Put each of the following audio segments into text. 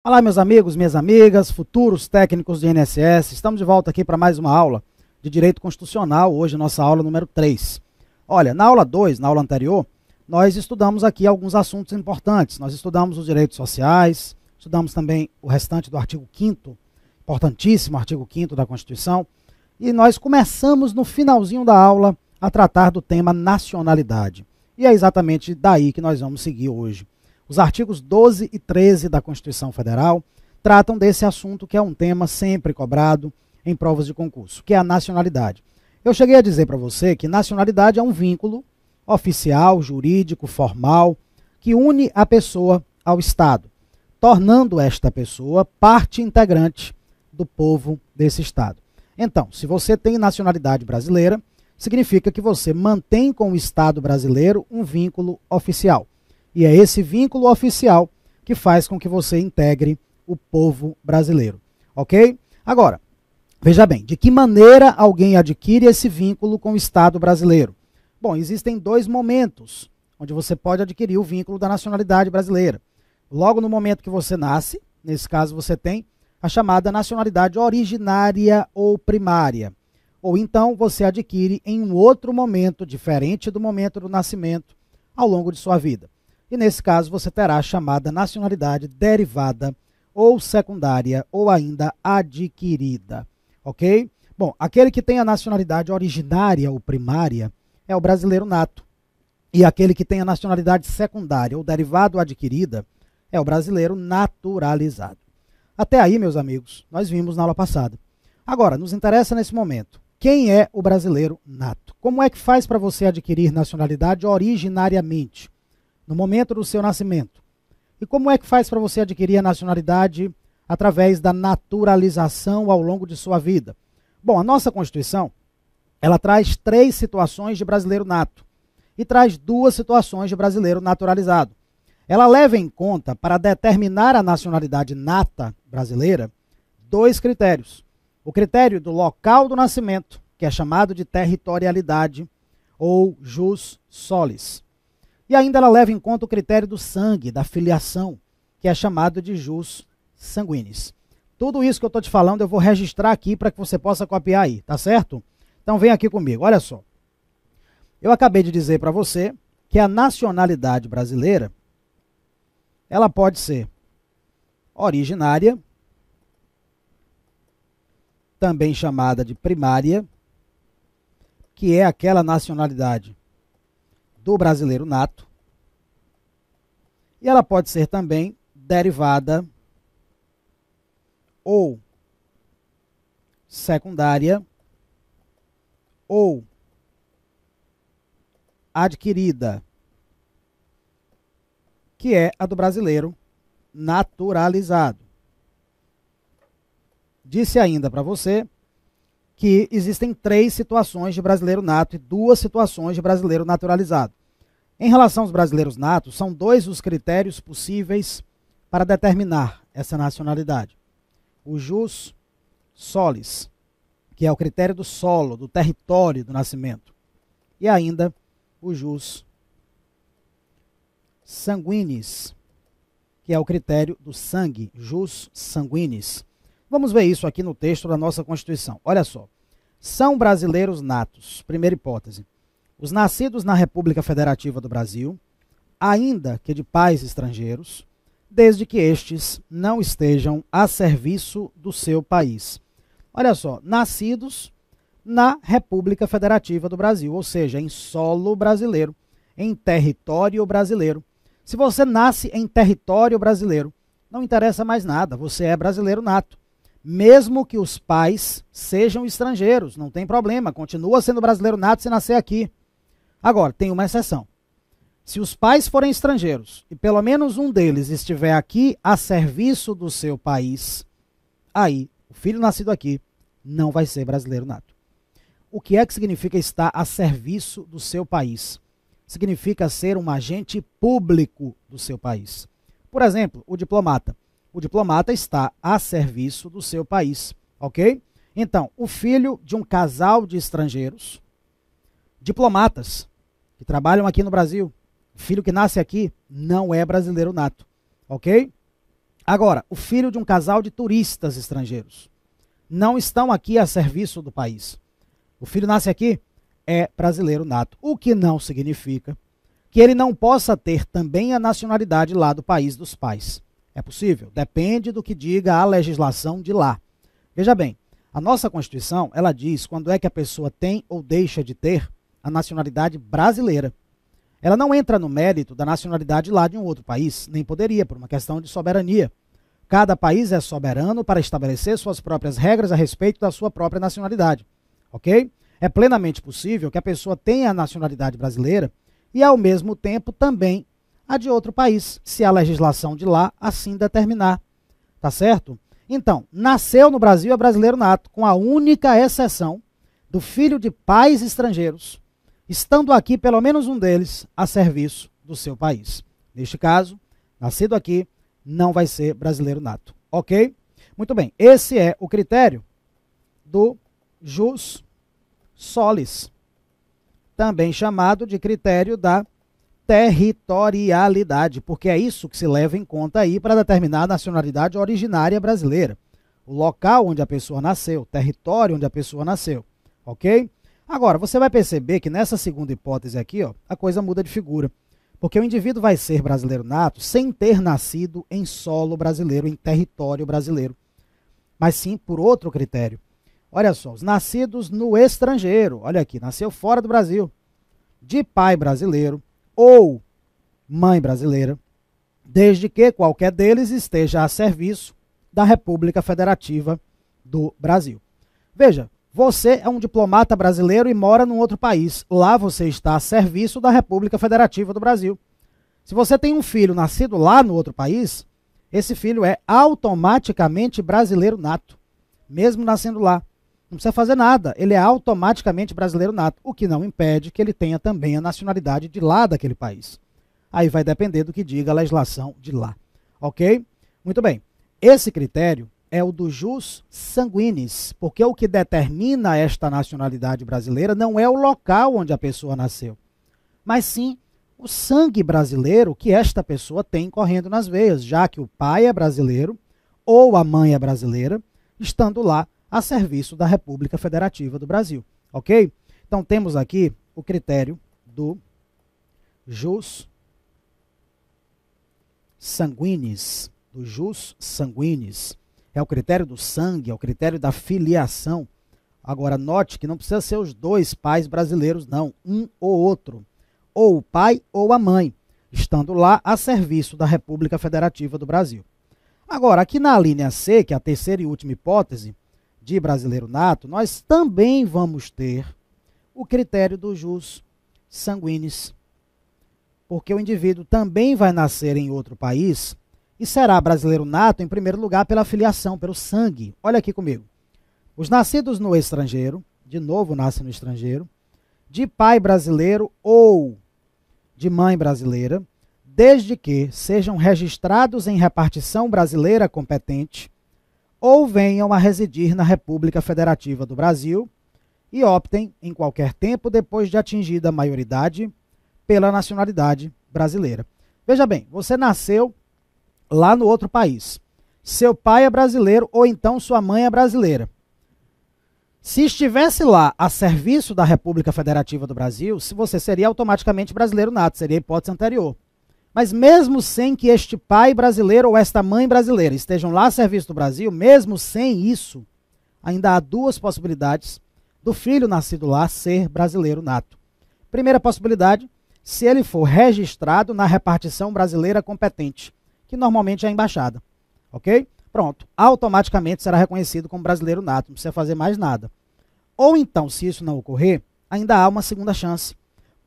Olá, meus amigos, minhas amigas, futuros técnicos de INSS. Estamos de volta aqui para mais uma aula de Direito Constitucional, hoje nossa aula número 3. Olha, na aula 2, na aula anterior, nós estudamos aqui alguns assuntos importantes. Nós estudamos os direitos sociais, estudamos também o restante do artigo 5º, importantíssimo artigo 5º da Constituição, e nós começamos no finalzinho da aula a tratar do tema nacionalidade. E é exatamente daí que nós vamos seguir hoje. Os artigos 12 e 13 da Constituição Federal tratam desse assunto que é um tema sempre cobrado em provas de concurso, que é a nacionalidade. Eu cheguei a dizer para você que nacionalidade é um vínculo oficial, jurídico, formal, que une a pessoa ao Estado, tornando esta pessoa parte integrante do povo desse Estado. Então, se você tem nacionalidade brasileira, significa que você mantém com o Estado brasileiro um vínculo oficial. E é esse vínculo oficial que faz com que você integre o povo brasileiro, ok? Agora, veja bem, de que maneira alguém adquire esse vínculo com o Estado brasileiro? Bom, existem dois momentos onde você pode adquirir o vínculo da nacionalidade brasileira. Logo no momento que você nasce, nesse caso você tem a chamada nacionalidade originária ou primária. Ou então você adquire em um outro momento, diferente do momento do nascimento, ao longo de sua vida. E nesse caso você terá a chamada nacionalidade derivada ou secundária ou ainda adquirida, ok? Bom, aquele que tem a nacionalidade originária ou primária é o brasileiro nato. E aquele que tem a nacionalidade secundária ou derivada ou adquirida é o brasileiro naturalizado. Até aí, meus amigos, nós vimos na aula passada. Agora, nos interessa nesse momento, quem é o brasileiro nato? Como é que faz para você adquirir nacionalidade originariamente? No momento do seu nascimento. E como é que faz para você adquirir a nacionalidade através da naturalização ao longo de sua vida? Bom, a nossa Constituição, ela traz 3 situações de brasileiro nato e traz 2 situações de brasileiro naturalizado. Ela leva em conta, para determinar a nacionalidade nata brasileira, 2 critérios. O critério do local do nascimento, que é chamado de territorialidade, ou jus solis. E ainda ela leva em conta o critério do sangue, da filiação, que é chamado de jus sanguinis. Tudo isso que eu estou te falando eu vou registrar aqui para que você possa copiar aí, tá certo? Então vem aqui comigo, olha só. Eu acabei de dizer para você que a nacionalidade brasileira, ela pode ser originária, também chamada de primária, que é aquela nacionalidade do brasileiro nato, e ela pode ser também derivada ou secundária ou adquirida, que é a do brasileiro naturalizado. Disse ainda para você que existem 3 situações de brasileiro nato e 2 situações de brasileiro naturalizado. Em relação aos brasileiros natos, são 2 os critérios possíveis para determinar essa nacionalidade. O jus solis, que é o critério do solo, do território do nascimento. E ainda o jus sanguinis, que é o critério do sangue, jus sanguinis. Vamos ver isso aqui no texto da nossa Constituição. Olha só. São brasileiros natos. Primeira hipótese. Os nascidos na República Federativa do Brasil, ainda que de pais estrangeiros, desde que estes não estejam a serviço do seu país. Olha só. Nascidos na República Federativa do Brasil, ou seja, em solo brasileiro, em território brasileiro. Se você nasce em território brasileiro, não interessa mais nada, você é brasileiro nato. Mesmo que os pais sejam estrangeiros, não tem problema, continua sendo brasileiro nato se nascer aqui. Agora, tem uma exceção. Se os pais forem estrangeiros e pelo menos um deles estiver aqui a serviço do seu país, aí o filho nascido aqui não vai ser brasileiro nato. O que é que significa estar a serviço do seu país? Significa ser um agente público do seu país. Por exemplo, o diplomata. O diplomata está a serviço do seu país, ok? Então, o filho de um casal de estrangeiros, diplomatas, que trabalham aqui no Brasil, filho que nasce aqui, não é brasileiro nato, ok? Agora, o filho de um casal de turistas estrangeiros. Não estão aqui a serviço do país. O filho nasce aqui, é brasileiro nato. O que não significa que ele não possa ter também a nacionalidade lá do país dos pais. É possível? Depende do que diga a legislação de lá. Veja bem, a nossa Constituição, ela diz quando é que a pessoa tem ou deixa de ter a nacionalidade brasileira. Ela não entra no mérito da nacionalidade lá de um outro país, nem poderia, por uma questão de soberania. Cada país é soberano para estabelecer suas próprias regras a respeito da sua própria nacionalidade, ok? É plenamente possível que a pessoa tenha a nacionalidade brasileira e, ao mesmo tempo, também a de outro país, se a legislação de lá assim determinar, tá certo? Então, nasceu no Brasil é brasileiro nato, com a única exceção do filho de pais estrangeiros, estando aqui pelo menos um deles a serviço do seu país. Neste caso, nascido aqui, não vai ser brasileiro nato, ok? Muito bem, esse é o critério do jus solis, também chamado de critério da territorialidade, porque é isso que se leva em conta aí para determinar a nacionalidade originária brasileira. O local onde a pessoa nasceu, o território onde a pessoa nasceu, ok? Agora, você vai perceber que nessa segunda hipótese aqui, ó, a coisa muda de figura. Porque o indivíduo vai ser brasileiro nato sem ter nascido em solo brasileiro, em território brasileiro. Mas sim por outro critério. Olha só, os nascidos no estrangeiro, olha aqui, nasceu fora do Brasil, de pai brasileiro ou mãe brasileira, desde que qualquer deles esteja a serviço da República Federativa do Brasil. Veja, você é um diplomata brasileiro e mora num outro país. Lá você está a serviço da República Federativa do Brasil. Se você tem um filho nascido lá no outro país, esse filho é automaticamente brasileiro nato, mesmo nascendo lá. Não precisa fazer nada, ele é automaticamente brasileiro nato, o que não impede que ele tenha também a nacionalidade de lá daquele país. Aí vai depender do que diga a legislação de lá. Ok? Muito bem. Esse critério é o do jus sanguinis, porque o que determina esta nacionalidade brasileira não é o local onde a pessoa nasceu, mas sim o sangue brasileiro que esta pessoa tem correndo nas veias, já que o pai é brasileiro ou a mãe é brasileira, estando lá a serviço da República Federativa do Brasil, ok? Então temos aqui o critério do jus sanguinis, é o critério do sangue, é o critério da filiação. Agora note que não precisa ser os dois pais brasileiros não, um ou outro, ou o pai ou a mãe, estando lá a serviço da República Federativa do Brasil. Agora aqui na linha C, que é a terceira e última hipótese, de brasileiro nato, nós também vamos ter o critério do jus sanguinis, porque o indivíduo também vai nascer em outro país e será brasileiro nato, em primeiro lugar, pela filiação, pelo sangue. Olha aqui comigo. Os nascidos no estrangeiro, de novo nascem no estrangeiro, de pai brasileiro ou de mãe brasileira, desde que sejam registrados em repartição brasileira competente, ou venham a residir na República Federativa do Brasil e optem, em qualquer tempo depois de atingida a maioridade, pela nacionalidade brasileira. Veja bem, você nasceu lá no outro país. Seu pai é brasileiro ou então sua mãe é brasileira. Se estivesse lá a serviço da República Federativa do Brasil, você seria automaticamente brasileiro nato, seria a hipótese anterior. Mas mesmo sem que este pai brasileiro ou esta mãe brasileira estejam lá a serviço do Brasil, mesmo sem isso, ainda há duas possibilidades do filho nascido lá ser brasileiro nato. Primeira possibilidade, se ele for registrado na repartição brasileira competente, que normalmente é a embaixada. Ok? Pronto. Automaticamente será reconhecido como brasileiro nato, não precisa fazer mais nada. Ou então, se isso não ocorrer, ainda há uma segunda chance.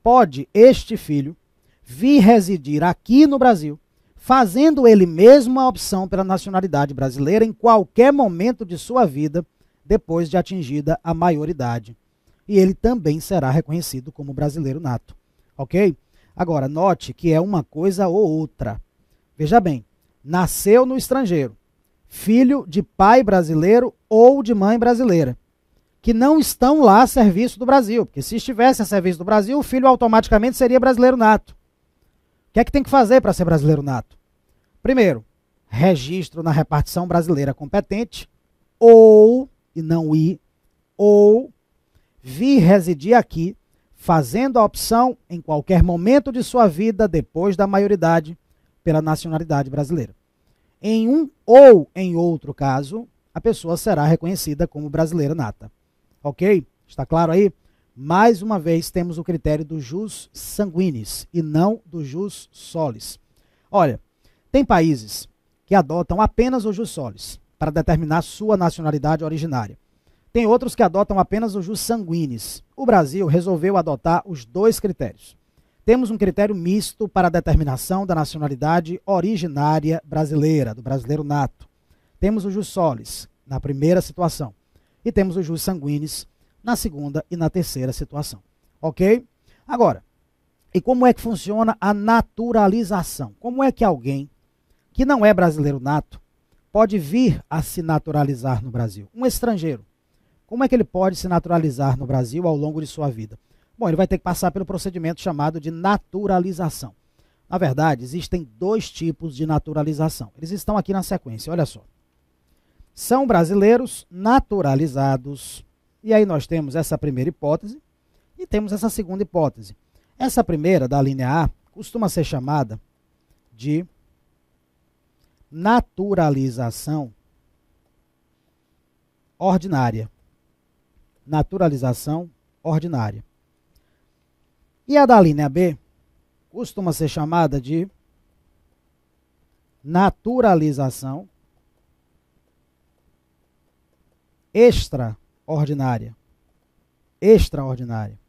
Pode este filho vir residir aqui no Brasil, fazendo ele mesmo a opção pela nacionalidade brasileira em qualquer momento de sua vida, depois de atingida a maioridade. E ele também será reconhecido como brasileiro nato. Ok? Agora, note que é uma coisa ou outra. Veja bem, nasceu no estrangeiro, filho de pai brasileiro ou de mãe brasileira, que não estão lá a serviço do Brasil, porque se estivesse a serviço do Brasil, o filho automaticamente seria brasileiro nato. O que é que tem que fazer para ser brasileiro nato? Primeiro, registro na repartição brasileira competente, ou, e não ir, ou vir residir aqui, fazendo a opção em qualquer momento de sua vida, depois da maioridade, pela nacionalidade brasileira. Em um ou em outro caso, a pessoa será reconhecida como brasileira nata. Ok? Está claro aí? Mais uma vez, temos o critério do jus sanguinis e não do jus solis. Olha, tem países que adotam apenas o jus solis para determinar sua nacionalidade originária. Tem outros que adotam apenas o jus sanguinis. O Brasil resolveu adotar os dois critérios. Temos um critério misto para a determinação da nacionalidade originária brasileira, do brasileiro nato. Temos o jus solis na primeira situação e temos o jus sanguinis na segunda e na terceira situação. Ok? Agora, e como é que funciona a naturalização? Como é que alguém que não é brasileiro nato pode vir a se naturalizar no Brasil? Um estrangeiro. Como é que ele pode se naturalizar no Brasil ao longo de sua vida? Bom, ele vai ter que passar pelo procedimento chamado de naturalização. Na verdade, existem dois tipos de naturalização. Eles estão aqui na sequência, olha só. São brasileiros naturalizados. E aí nós temos essa primeira hipótese e temos essa segunda hipótese. Essa primeira, da linha A, costuma ser chamada de naturalização ordinária. Naturalização ordinária. E a da linha B costuma ser chamada de naturalização extraordinária. Extraordinária.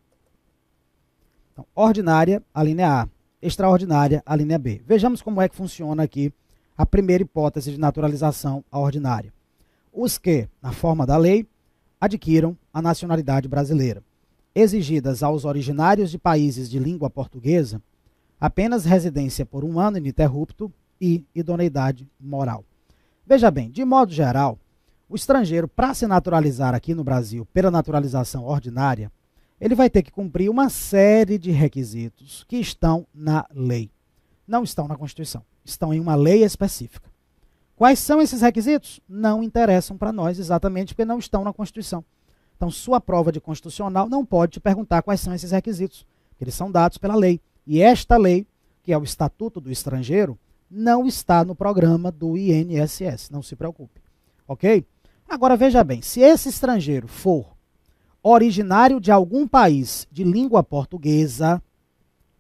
Então, ordinária, a linha A. Extraordinária, a linha B. Vejamos como é que funciona aqui a primeira hipótese de naturalização ordinária. Os que, na forma da lei, adquiram a nacionalidade brasileira, exigidas aos originários de países de língua portuguesa, apenas residência por 1 ano ininterrupto e idoneidade moral. Veja bem, de modo geral, o estrangeiro, para se naturalizar aqui no Brasil pela naturalização ordinária, ele vai ter que cumprir uma série de requisitos que estão na lei. Não estão na Constituição, estão em uma lei específica. Quais são esses requisitos? Não interessam para nós exatamente porque não estão na Constituição. Então, sua prova de constitucional não pode te perguntar quais são esses requisitos, porque eles são dados pela lei. E esta lei, que é o Estatuto do Estrangeiro, não está no programa do INSS, não se preocupe. Ok? Agora, veja bem, se esse estrangeiro for originário de algum país de língua portuguesa,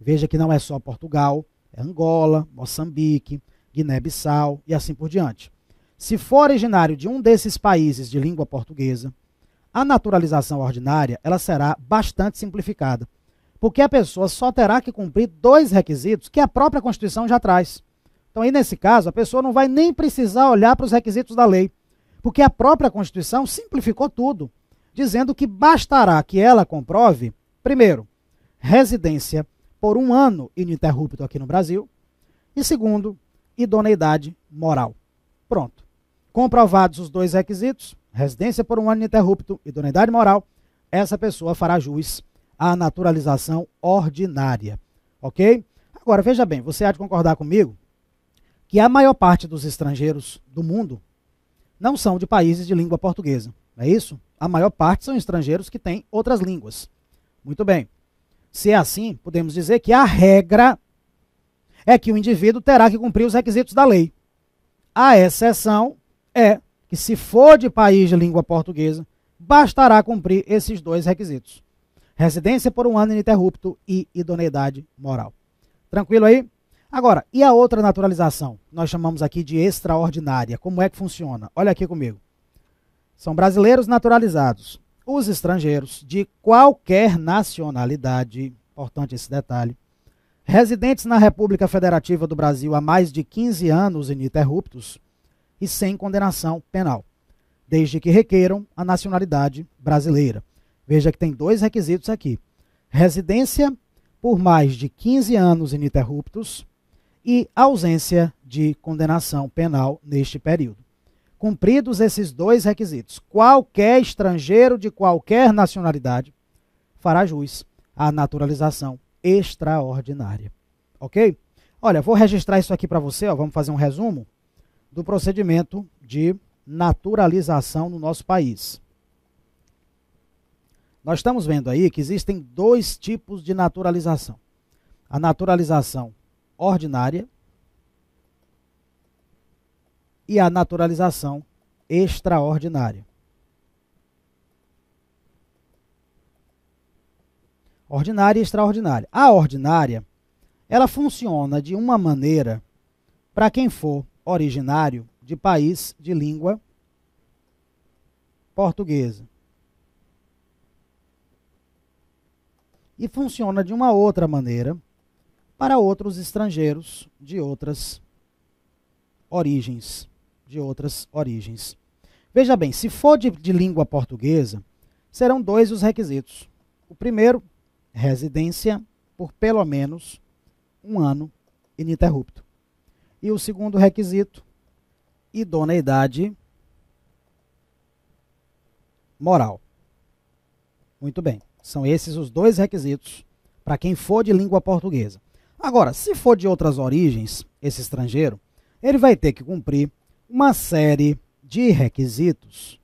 veja que não é só Portugal, é Angola, Moçambique, Guiné-Bissau e assim por diante. Se for originário de um desses países de língua portuguesa, a naturalização ordinária ela será bastante simplificada, porque a pessoa só terá que cumprir 2 requisitos que a própria Constituição já traz. Então, aí nesse caso, a pessoa não vai nem precisar olhar para os requisitos da lei, porque a própria Constituição simplificou tudo, dizendo que bastará que ela comprove, primeiro, residência por 1 ano ininterrupto aqui no Brasil, e segundo, idoneidade moral. Pronto. Comprovados os 2 requisitos, residência por 1 ano ininterrupto, idoneidade moral, essa pessoa fará jus à naturalização ordinária. Ok? Agora, veja bem, você há de concordar comigo que a maior parte dos estrangeiros do mundo não são de países de língua portuguesa. Não é isso? A maior parte são estrangeiros que têm outras línguas. Muito bem. Se é assim, podemos dizer que a regra é que o indivíduo terá que cumprir os requisitos da lei. A exceção é que, se for de país de língua portuguesa, bastará cumprir esses 2 requisitos. Residência por 1 ano ininterrupto e idoneidade moral. Tranquilo aí? Agora, e a outra naturalização? Nós chamamos aqui de extraordinária. Como é que funciona? Olha aqui comigo. São brasileiros naturalizados. Os estrangeiros de qualquer nacionalidade, importante esse detalhe, residentes na República Federativa do Brasil há mais de 15 anos ininterruptos e sem condenação penal, desde que requeiram a nacionalidade brasileira. Veja que tem 2 requisitos aqui. Residência por mais de 15 anos ininterruptos e ausência de condenação penal neste período. Cumpridos esses 2 requisitos, qualquer estrangeiro de qualquer nacionalidade fará jus à naturalização extraordinária. Ok? Olha, vou registrar isso aqui para você, ó, vamos fazer um resumo do procedimento de naturalização no nosso país. Nós estamos vendo aí que existem dois tipos de naturalização. A naturalização ordinária e a naturalização extraordinária. Ordinária e extraordinária. A ordinária, ela funciona de uma maneira para quem for originário de país de língua portuguesa. E funciona de uma outra maneira para outros estrangeiros de outras origens. Veja bem, se for de língua portuguesa, serão dois os requisitos. O primeiro, residência por pelo menos 1 ano ininterrupto. E o segundo requisito, idoneidade moral. Muito bem, são esses os dois requisitos para quem for de língua portuguesa. Agora, se for de outras origens, esse estrangeiro, ele vai ter que cumprir uma série de requisitos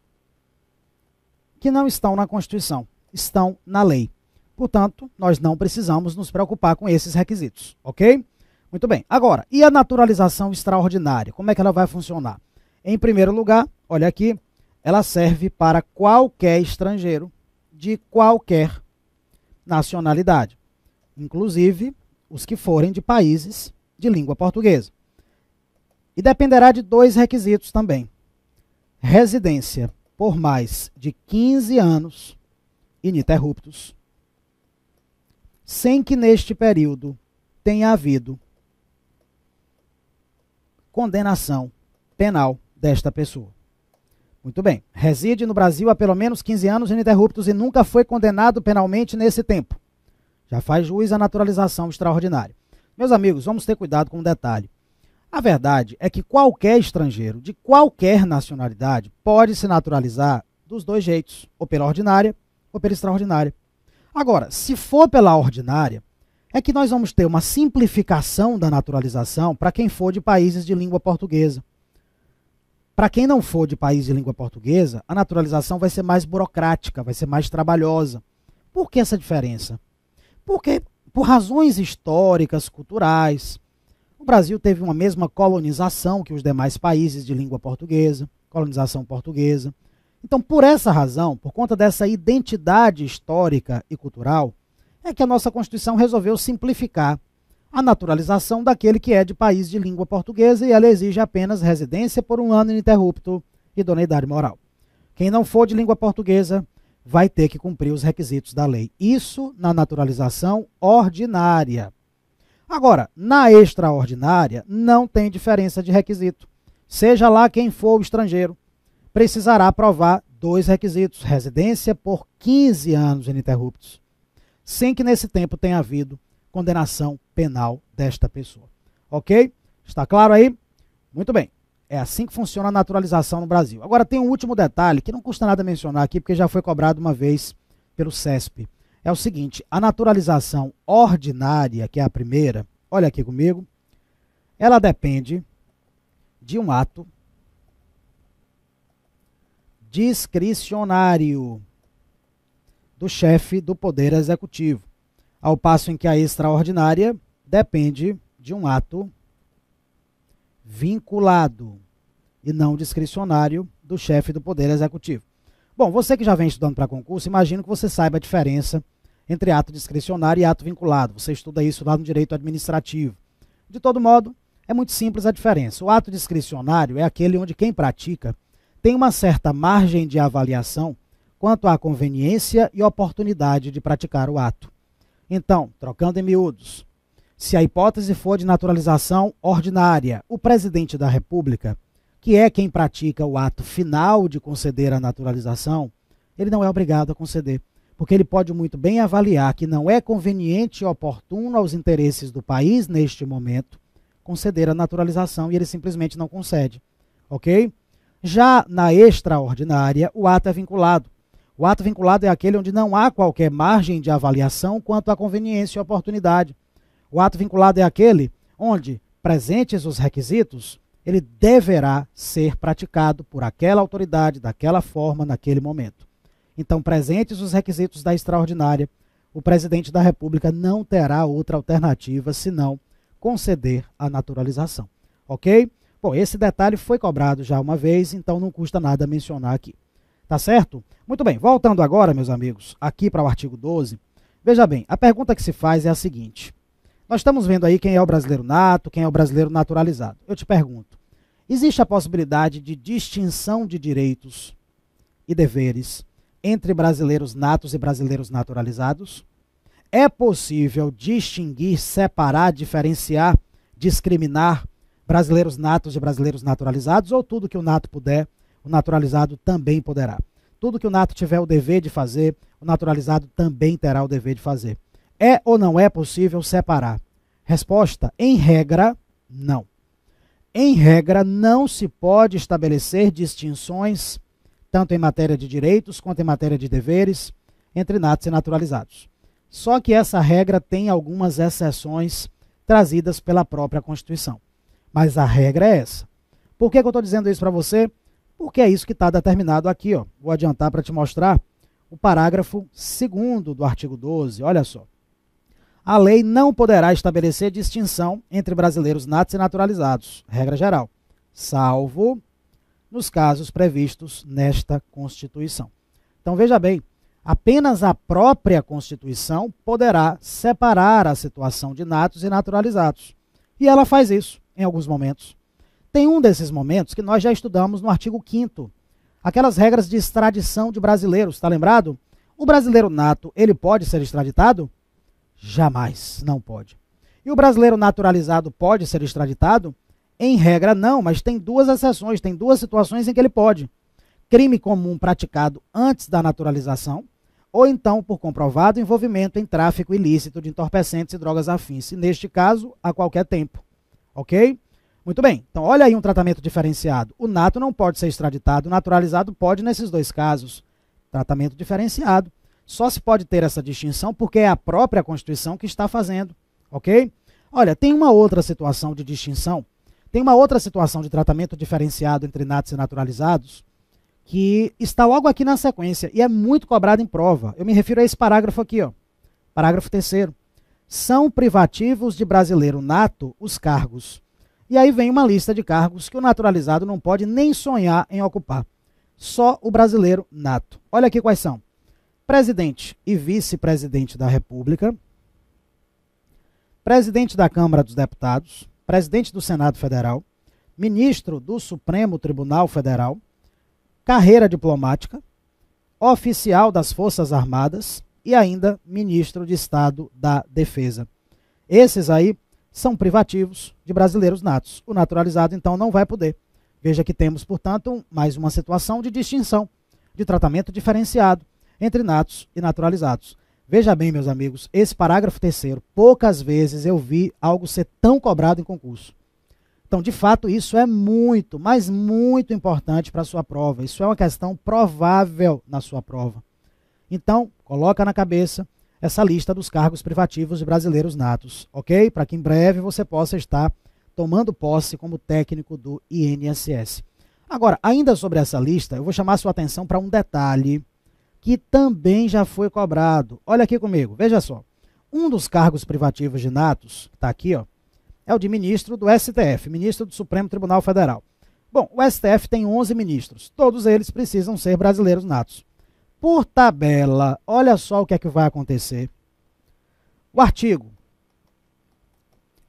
que não estão na Constituição, estão na lei. Portanto, nós não precisamos nos preocupar com esses requisitos, ok? Muito bem. Agora, e a naturalização extraordinária? Como é que ela vai funcionar? Em primeiro lugar, olha aqui, ela serve para qualquer estrangeiro de qualquer nacionalidade, inclusive os que forem de países de língua portuguesa. E dependerá de dois requisitos também. Residência por mais de 15 anos ininterruptos, sem que neste período tenha havido condenação penal desta pessoa. Muito bem. Reside no Brasil há pelo menos 15 anos ininterruptos e nunca foi condenado penalmente nesse tempo. Já faz jus à naturalização extraordinária. Meus amigos, vamos ter cuidado com um detalhe. A verdade é que qualquer estrangeiro de qualquer nacionalidade pode se naturalizar dos dois jeitos, ou pela ordinária ou pela extraordinária. Agora, se for pela ordinária, é que nós vamos ter uma simplificação da naturalização para quem for de países de língua portuguesa. Para quem não for de país de língua portuguesa, a naturalização vai ser mais burocrática, vai ser mais trabalhosa. Por que essa diferença? Porque, por razões históricas, culturais, o Brasil teve uma mesma colonização que os demais países de língua portuguesa, colonização portuguesa. Então, por essa razão, por conta dessa identidade histórica e cultural, é que a nossa Constituição resolveu simplificar a naturalização daquele que é de país de língua portuguesa e ela exige apenas residência por 1 ano ininterrupto e idoneidade moral. Quem não for de língua portuguesa vai ter que cumprir os requisitos da lei. Isso na naturalização ordinária. Agora, na extraordinária, não tem diferença de requisito. Seja lá quem for o estrangeiro, precisará provar dois requisitos: residência por 15 anos ininterruptos, sem que nesse tempo tenha havido condenação penal desta pessoa. Ok? Está claro aí? Muito bem. É assim que funciona a naturalização no Brasil. Agora tem um último detalhe que não custa nada mencionar aqui, porque já foi cobrado uma vez pelo CESP. É o seguinte, a naturalização ordinária, que é a primeira, olha aqui comigo, ela depende de um ato discricionário do chefe do Poder Executivo, ao passo em que a extraordinária depende de um ato vinculado e não discricionário do chefe do Poder Executivo. Bom, você que já vem estudando para concurso, imagino que você saiba a diferença entre ato discricionário e ato vinculado. Você estuda isso lá no direito administrativo. De todo modo, é muito simples a diferença. O ato discricionário é aquele onde quem pratica tem uma certa margem de avaliação quanto à conveniência e oportunidade de praticar o ato. Então, trocando em miúdos, se a hipótese for de naturalização ordinária, o presidente da República, que é quem pratica o ato final de conceder a naturalização, ele não é obrigado a conceder, porque ele pode muito bem avaliar que não é conveniente e oportuno aos interesses do país, neste momento, conceder a naturalização e ele simplesmente não concede, ok? Já na extraordinária, o ato é vinculado. O ato vinculado é aquele onde não há qualquer margem de avaliação quanto à conveniência e oportunidade. O ato vinculado é aquele onde, presentes os requisitos, ele deverá ser praticado por aquela autoridade, daquela forma, naquele momento. Então, presentes os requisitos da extraordinária, o presidente da República não terá outra alternativa senão conceder a naturalização. Ok? Bom, esse detalhe foi cobrado já uma vez, então não custa nada mencionar aqui. Tá certo? Muito bem, voltando agora, meus amigos, aqui para o artigo 12. Veja bem, a pergunta que se faz é a seguinte. Nós estamos vendo aí quem é o brasileiro nato, quem é o brasileiro naturalizado. Eu te pergunto, existe a possibilidade de distinção de direitos e deveres entre brasileiros natos e brasileiros naturalizados? É possível distinguir, separar, diferenciar, discriminar brasileiros natos de brasileiros naturalizados, ou tudo que o nato puder, o naturalizado também poderá? Tudo que o nato tiver o dever de fazer, o naturalizado também terá o dever de fazer. É ou não é possível separar? Resposta: em regra, não. Em regra, não se pode estabelecer distinções, tanto em matéria de direitos quanto em matéria de deveres, entre natos e naturalizados. Só que essa regra tem algumas exceções trazidas pela própria Constituição. Mas a regra é essa. Por que eu estou dizendo isso para você? Porque é isso que está determinado aqui. Ó. Vou adiantar para te mostrar o parágrafo 2º do artigo 12. Olha só. A lei não poderá estabelecer distinção entre brasileiros natos e naturalizados, regra geral, salvo nos casos previstos nesta Constituição. Então, veja bem, apenas a própria Constituição poderá separar a situação de natos e naturalizados. E ela faz isso em alguns momentos. Tem um desses momentos que nós já estudamos no artigo 5º, aquelas regras de extradição de brasileiros, está lembrado? O brasileiro nato, ele pode ser extraditado? Jamais, não pode. E o brasileiro naturalizado pode ser extraditado? Em regra, não, mas tem duas exceções, tem duas situações em que ele pode. Crime comum praticado antes da naturalização, ou então por comprovado envolvimento em tráfico ilícito de entorpecentes e drogas afins, e neste caso, a qualquer tempo. Ok? Muito bem, então olha aí um tratamento diferenciado. O nato não pode ser extraditado, o naturalizado pode nesses dois casos. Tratamento diferenciado. Só se pode ter essa distinção porque é a própria Constituição que está fazendo, ok? Olha, tem uma outra situação de distinção, tem uma outra situação de tratamento diferenciado entre natos e naturalizados, que está logo aqui na sequência e é muito cobrado em prova. Eu me refiro a esse parágrafo aqui, ó, parágrafo 3º. São privativos de brasileiro nato os cargos. E aí vem uma lista de cargos que o naturalizado não pode nem sonhar em ocupar. Só o brasileiro nato. Olha aqui quais são. Presidente e vice-presidente da República, presidente da Câmara dos Deputados, presidente do Senado Federal, ministro do Supremo Tribunal Federal, carreira diplomática, oficial das Forças Armadas e ainda ministro de Estado da Defesa. Esses aí são privativos de brasileiros natos. O naturalizado, então, não vai poder. Veja que temos, portanto, mais uma situação de distinção, de tratamento diferenciado entre natos e naturalizados. Veja bem, meus amigos, esse parágrafo 3º, poucas vezes eu vi algo ser tão cobrado em concurso. Então, de fato, isso é muito, mas muito importante para a sua prova. Isso é uma questão provável na sua prova. Então, coloca na cabeça essa lista dos cargos privativos de brasileiros natos, ok? Para que em breve você possa estar tomando posse como técnico do INSS. Agora, ainda sobre essa lista, eu vou chamar a sua atenção para um detalhe que também já foi cobrado. Olha aqui comigo, veja só. Um dos cargos privativos de natos, que está aqui, ó, é o de ministro do STF, ministro do Supremo Tribunal Federal. Bom, o STF tem 11 ministros, todos eles precisam ser brasileiros natos. Por tabela, olha só o que é que vai acontecer. O artigo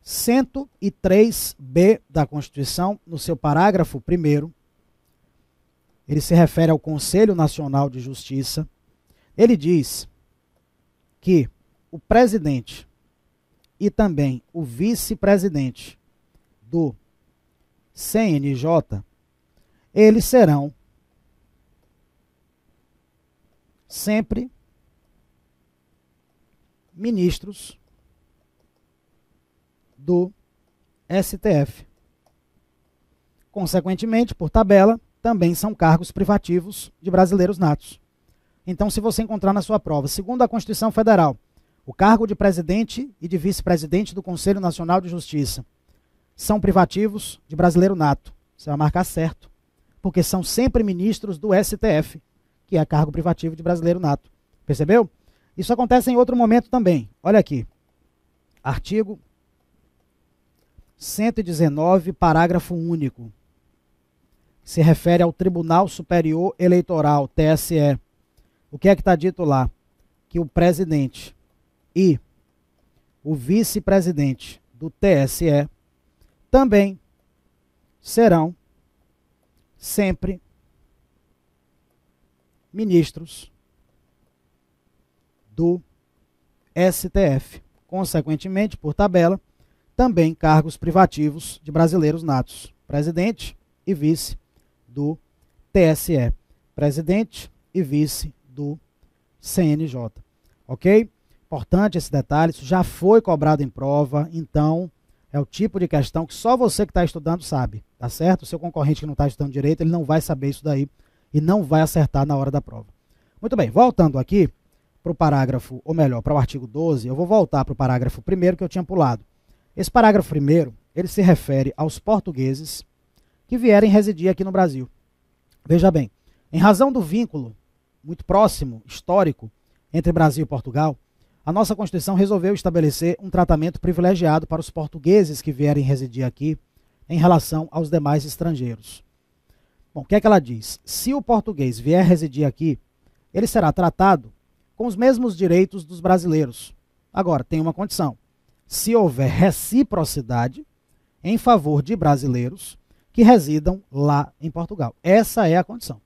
103b da Constituição, no seu parágrafo 1º, ele se refere ao Conselho Nacional de Justiça. Ele diz que o presidente e também o vice-presidente do CNJ, eles serão sempre ministros do STF. Consequentemente, por tabela, também são cargos privativos de brasileiros natos. Então, se você encontrar na sua prova, segundo a Constituição Federal, o cargo de presidente e de vice-presidente do Conselho Nacional de Justiça são privativos de brasileiro nato. Você vai marcar certo, porque são sempre ministros do STF, que é cargo privativo de brasileiro nato. Percebeu? Isso acontece em outro momento também. Olha aqui. Artigo 119, parágrafo único. Se refere ao Tribunal Superior Eleitoral, TSE. O que é que está dito lá? Que o presidente e o vice-presidente do TSE também serão sempre ministros do STF. Consequentemente, por tabela, também cargos privativos de brasileiros natos. Presidente e vice do TSE. Presidente e vice do CNJ. Ok? Importante esse detalhe, isso já foi cobrado em prova, então é o tipo de questão que só você que está estudando sabe, tá certo? O seu concorrente que não está estudando direito, ele não vai saber isso daí e não vai acertar na hora da prova. Muito bem, voltando aqui para o parágrafo, ou melhor, para o artigo 12, eu vou voltar para o parágrafo 1º que eu tinha pulado. Esse parágrafo 1º, ele se refere aos portugueses que vierem residir aqui no Brasil. Veja bem, em razão do vínculo muito próximo, histórico, entre Brasil e Portugal, a nossa Constituição resolveu estabelecer um tratamento privilegiado para os portugueses que vierem residir aqui em relação aos demais estrangeiros. Bom, o que é que ela diz? Se o português vier residir aqui, ele será tratado com os mesmos direitos dos brasileiros. Agora, tem uma condição. Se houver reciprocidade em favor de brasileiros que residam lá em Portugal. Essa é a condição.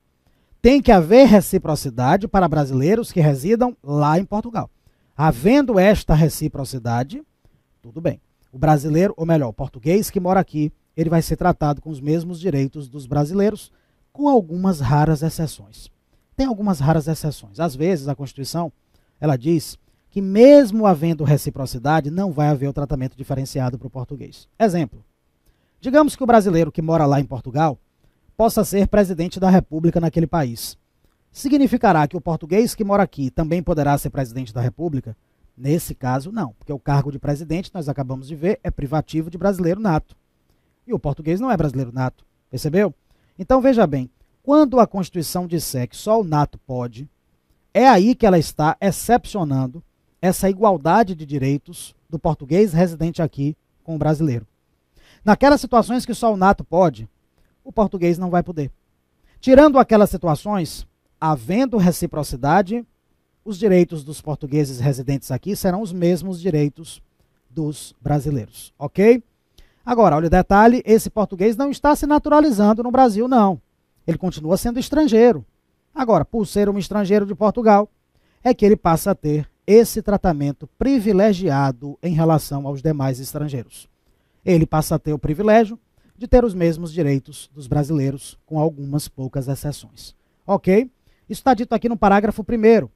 Tem que haver reciprocidade para brasileiros que residam lá em Portugal. Havendo esta reciprocidade, tudo bem. O brasileiro, ou melhor, o português que mora aqui, ele vai ser tratado com os mesmos direitos dos brasileiros, com algumas raras exceções. Tem algumas raras exceções. Às vezes, a Constituição, ela diz que mesmo havendo reciprocidade, não vai haver o tratamento diferenciado para o português. Exemplo. Digamos que o brasileiro que mora lá em Portugal possa ser presidente da República naquele país. Significará que o português que mora aqui também poderá ser presidente da República? Nesse caso, não, porque o cargo de presidente, nós acabamos de ver, é privativo de brasileiro nato. E o português não é brasileiro nato, percebeu? Então, veja bem, quando a Constituição disser que só o nato pode, é aí que ela está excepcionando essa igualdade de direitos do português residente aqui com o brasileiro. Naquelas situações que só o nato pode, o português não vai poder. Tirando aquelas situações, havendo reciprocidade, os direitos dos portugueses residentes aqui serão os mesmos direitos dos brasileiros, ok? Agora, olha o detalhe, esse português não está se naturalizando no Brasil, não. Ele continua sendo estrangeiro. Agora, por ser um estrangeiro de Portugal, é que ele passa a ter esse tratamento privilegiado em relação aos demais estrangeiros. Ele passa a ter o privilégio de ter os mesmos direitos dos brasileiros, com algumas poucas exceções. Ok? Isso está dito aqui no parágrafo 1º.